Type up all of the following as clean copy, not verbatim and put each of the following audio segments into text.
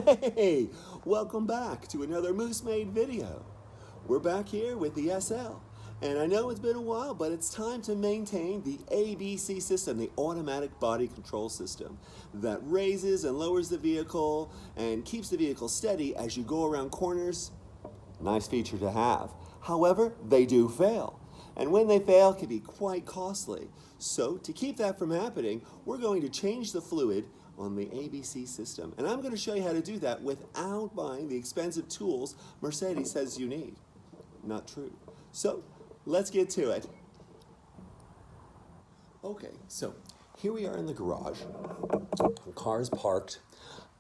Hey, welcome back to another Moose Made video. We're back here with the SL. And I know it's been a while, but it's time to maintain the ABC system, the automatic body control system that raises and lowers the vehicle and keeps the vehicle steady as you go around corners. Nice feature to have. However, they do fail. And when they fail, it can be quite costly. So to keep that from happening, we're going to change the fluid on the ABC system. And I'm going to show you how to do that without buying the expensive tools Mercedes says you need. Not true. So let's get to it. Okay, so here we are in the garage. The car's parked.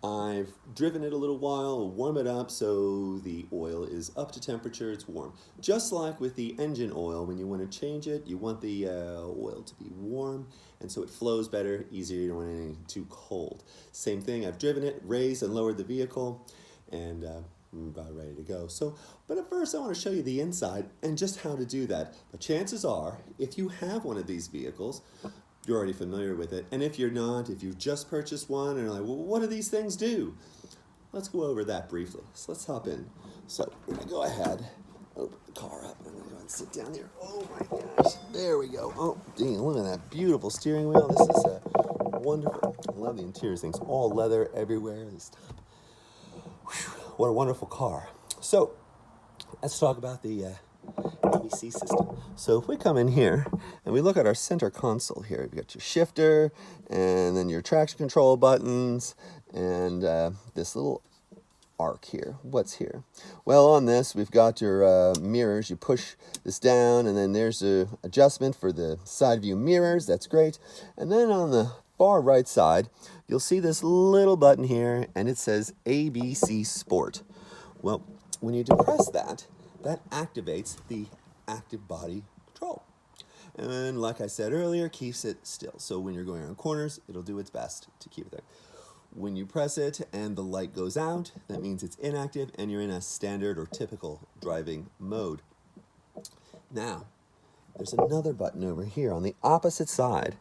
I've driven it a little while, warm it up so the oil is up to temperature, it's warm. Just like with the engine oil, when you want to change it, you want the oil to be warm, and so it flows better, easier, you don't want anything too cold. Same thing, I've driven it, raised and lowered the vehicle, and I'm about ready to go. But at first I want to show you the inside and just how to do that. But chances are, if you have one of these vehicles, you're already familiar with it. And if you're not, if you've just purchased one and are like, well, what do these things do? Let's go over that briefly. So let's hop in. So we're gonna go ahead, open the car up. I'm gonna go ahead and sit down here. Oh my gosh, there we go. Oh, dang, look at that beautiful steering wheel. This is wonderful. I love the interior things, all leather everywhere. This top. Whew, what a wonderful car. So let's talk about the ABC system. So if we come in here and we look at our center console here, you've got your shifter and then your traction control buttons and this little arc here. What's here? Well, on this we've got your mirrors. You push this down and then there's a adjustment for the side view mirrors. That's great. And then on the far right side you'll see this little button here and it says ABC Sport. Well, when you depress that, that activates the active body control. And like I said earlier, keeps it still. So when you're going around corners, it'll do its best to keep it there. When you press it and the light goes out, that means it's inactive and you're in a standard or typical driving mode. Now, there's another button over here on the opposite side.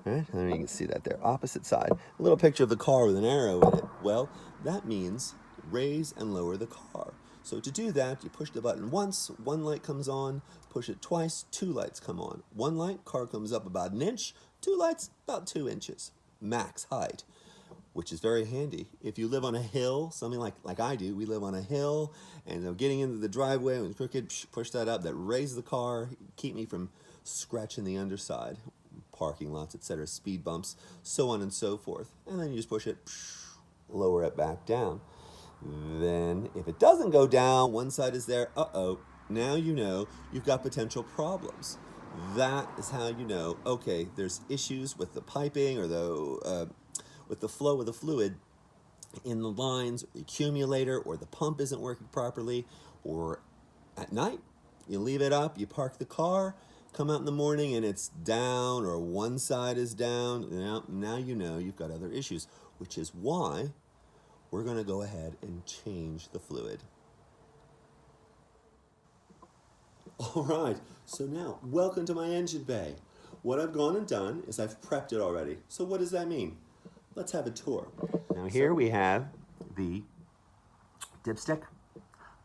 All right, I don't know if you can see that there, opposite side. A little picture of the car with an arrow in it. Well, that means raise and lower the car. So to do that, you push the button once, one light comes on, push it twice, two lights come on. One light, car comes up about an inch, two lights, about 2 inches, max height, which is very handy. If you live on a hill, something like I do, we live on a hill, and getting into the driveway when it's crooked, push that up, that raises the car, keep me from scratching the underside, parking lots, etc., speed bumps, so on and so forth. And then you just push it, lower it back down. Then if it doesn't go down, one side is there, now you know you've got potential problems. That is how you know, okay, there's issues with the piping or with the flow of the fluid in the lines, the accumulator, or the pump isn't working properly, or at night, you leave it up, you park the car, come out in the morning and it's down or one side is down, now you know you've got other issues, which is why we're going to go ahead and change the fluid. All right, so now, welcome to my engine bay. What I've gone and done is I've prepped it already. So what does that mean? Let's have a tour. Now here we have the dipstick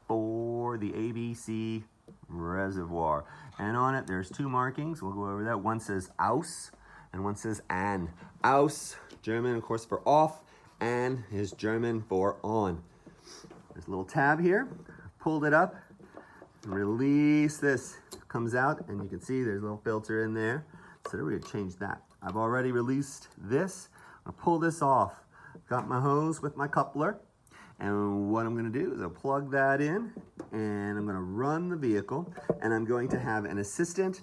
for the ABC reservoir. And on it, there's 2 markings. We'll go over that. One says Aus and one says An. Aus, German, of course, for off. And is German for on. There's a little tab here. Pulled it up, release this, comes out, and you can see there's a little filter in there. So we're gonna change that. I've already released this. I'll pull this off. Got my hose with my coupler, and what I'm gonna do is I'll plug that in, and I'm gonna run the vehicle, and I'm going to have an assistant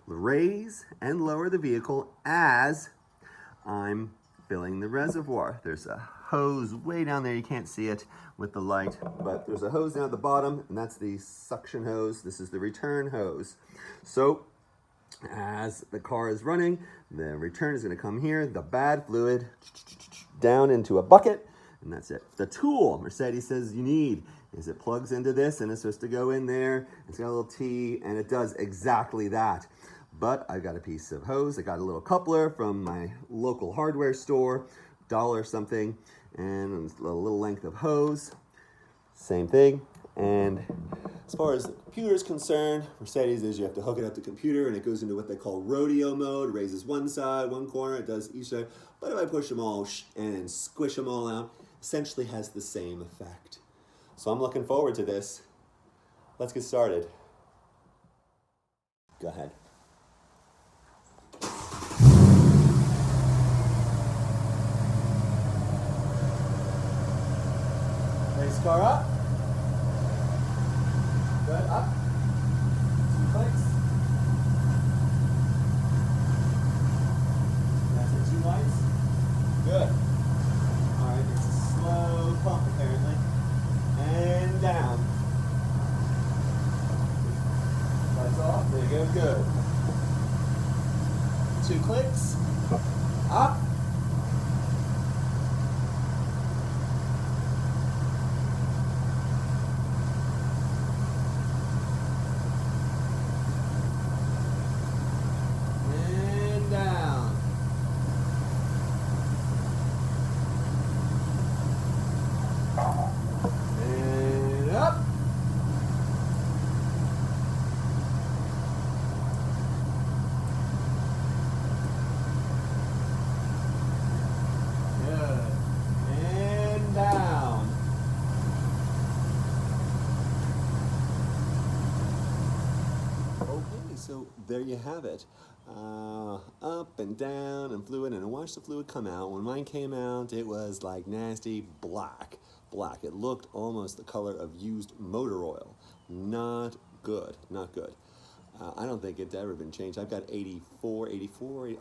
raise and lower the vehicle as I'm filling the reservoir. There's a hose way down there, you can't see it with the light, but there's a hose down at the bottom, and that's the suction hose. This is the return hose. So as the car is running, the return is going to come here, the bad fluid down into a bucket, and that's it. The tool Mercedes says you need is it plugs into this, and it's supposed to go in there. It's got a little T, and it does exactly that. But I got a piece of hose. I got a little coupler from my local hardware store, $1 something, and a little length of hose. Same thing. And as far as the computer is concerned, Mercedes is you have to hook it up to the computer and it goes into what they call rodeo mode, raises one side, one corner, it does each side. But if I push them all and squish them all out, essentially has the same effect. So I'm looking forward to this. Let's get started. Go ahead. Raise car up. Good, up. 2 clicks. That's it, 2 lights. Good. Alright, it's a slow pump apparently. And down. Lights off, there you go, good. 2 clicks. Up. And up. Good. And down. Okay, so there you have it. Up and down and fluid, and I watched the fluid come out. When mine came out, it was like nasty black. It looked almost the color of used motor oil. Not good, not good. I don't think it's ever been changed. I've got 84,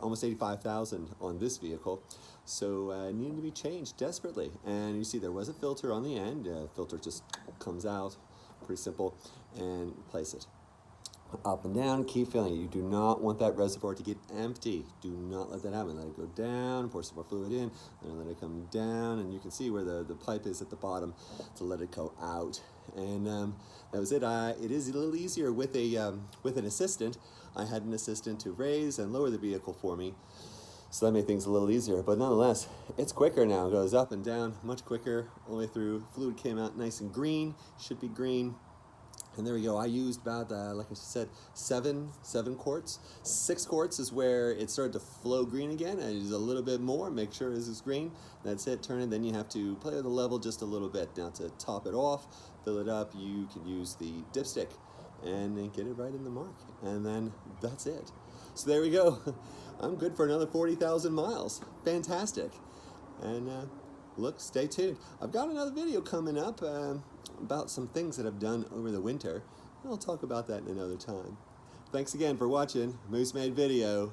almost 85,000 on this vehicle. So it needed to be changed desperately. And you see there was a filter on the end. Filter just comes out, pretty simple, and replace it. Up and down, keep filling it. You do not want that reservoir to get empty. Do not let that happen. Let it go down, pour some more fluid in, and let it come down, and you can see where the pipe is at the bottom to let it go out. And that was it. It is a little easier with an assistant. I had an assistant to raise and lower the vehicle for me, so that made things a little easier. But nonetheless, it's quicker now. It goes up and down much quicker all the way through. Fluid came out nice and green. Should be green. And there we go. I used about, like I said, seven quarts. 6 quarts is where it started to flow green again. I use a little bit more, make sure this is green. That's it, turn it. Then you have to play with the level just a little bit. Now to top it off, fill it up, you can use the dipstick and then get it right in the mark. And then that's it. So there we go. I'm good for another 40,000 miles. Fantastic. And look, stay tuned. I've got another video coming up about some things that I've done over the winter. I'll talk about that in another time. Thanks again for watching Moose Made Video.